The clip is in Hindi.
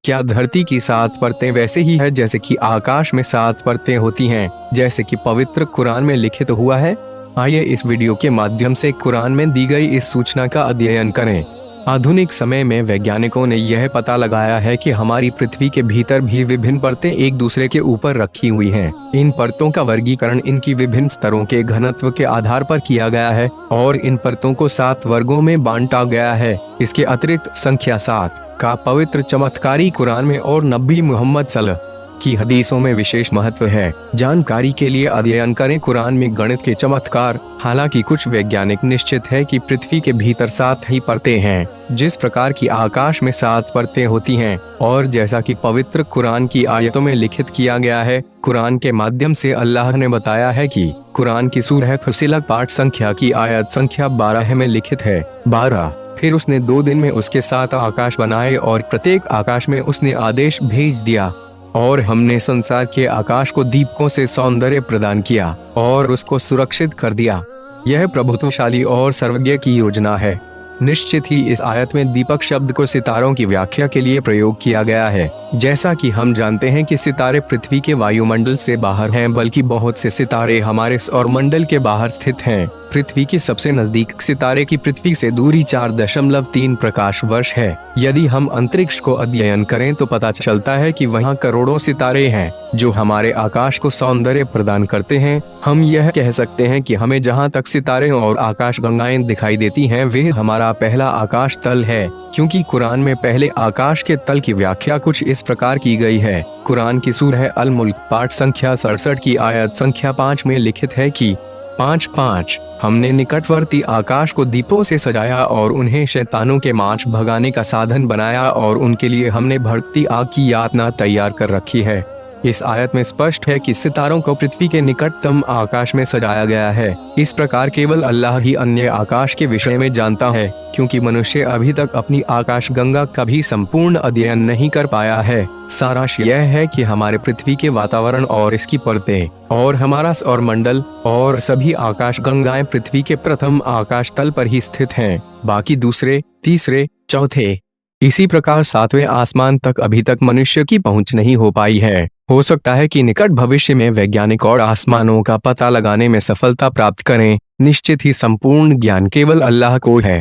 क्या धरती की 7 परतें वैसे ही है जैसे कि आकाश में 7 परतें होती हैं, जैसे कि पवित्र कुरान में लिखित हुआ है? आइए इस वीडियो के माध्यम से कुरान में दी गई इस सूचना का अध्ययन करें। आधुनिक समय में वैज्ञानिकों ने यह पता लगाया है कि हमारी पृथ्वी के भीतर भी विभिन्न परतें एक दूसरे के ऊपर रखी हुई हैं। इन परतों का वर्गीकरण इनकी विभिन्न स्तरों के घनत्व के आधार पर किया गया है और इन परतों को 7 वर्गों में बांटा गया है। इसके अतिरिक्त संख्या 7 का पवित्र चमत्कारी कुरान में और नबी मोहम्मद सल्लल्लाहु की हदीसों में विशेष महत्व है। जानकारी के लिए अध्ययन करें कुरान में गणित के चमत्कार। हालांकि कुछ वैज्ञानिक निश्चित है कि पृथ्वी के भीतर 7 ही परतें हैं, जिस प्रकार की आकाश में 7 परतें होती हैं, और जैसा कि पवित्र कुरान की आयतों में लिखित किया गया है। कुरान के माध्यम से अल्लाह ने बताया है कि कुरान की सूरह फुसिलत पाठ संख्या की आयत संख्या 12 में लिखित है 12। फिर उसने 2 दिन में उसके 7 आकाश बनाए और प्रत्येक आकाश में उसने आदेश भेज दिया, और हमने संसार के आकाश को दीपकों से सौंदर्य प्रदान किया और उसको सुरक्षित कर दिया। यह प्रभुत्वशाली और सर्वज्ञ की योजना है। निश्चित ही इस आयत में दीपक शब्द को सितारों की व्याख्या के लिए प्रयोग किया गया है। जैसा कि हम जानते हैं कि सितारे पृथ्वी के वायुमंडल से बाहर हैं, बल्कि बहुत से सितारे हमारे सौरमंडल के बाहर स्थित हैं। पृथ्वी के सबसे नजदीक सितारे की पृथ्वी से दूरी 4.3 प्रकाश वर्ष है। यदि हम अंतरिक्ष को अध्ययन करें तो पता चलता है कि वहाँ करोड़ों सितारे हैं जो हमारे आकाश को सौंदर्य प्रदान करते हैं। हम यह कह सकते हैं कि हमें जहाँ तक सितारे और आकाश गंगाएं दिखाई देती हैं, वे हमारा पहला आकाश तल है, क्योंकि कुरान में पहले आकाश के तल की व्याख्या कुछ इस प्रकार की गई है। कुरान की सूरह अल मुल्क पाठ संख्या 67 की आयत संख्या 5 में लिखित है कि 5:5 हमने निकटवर्ती आकाश को दीपों से सजाया और उन्हें शैतानों के मार्च भगाने का साधन बनाया, और उनके लिए हमने भड़कती आग की यातना तैयार कर रखी है। इस आयत में स्पष्ट है कि सितारों को पृथ्वी के निकटतम आकाश में सजाया गया है। इस प्रकार केवल अल्लाह ही अन्य आकाश के विषय में जानता है, क्योंकि मनुष्य अभी तक अपनी आकाश गंगा का भी संपूर्ण अध्ययन नहीं कर पाया है। सारांश यह है कि हमारे पृथ्वी के वातावरण और इसकी परतें और हमारा सौरमंडल और सभी आकाश गंगाएं पृथ्वी के प्रथम आकाश तल पर ही स्थित हैं, बाकी दूसरे, तीसरे, चौथे। इसी प्रकार 7वें आसमान तक अभी तक मनुष्य की पहुंच नहीं हो पाई है। हो सकता है कि निकट भविष्य में वैज्ञानिक और आसमानों का पता लगाने में सफलता प्राप्त करें। निश्चित ही संपूर्ण ज्ञान केवल अल्लाह को है।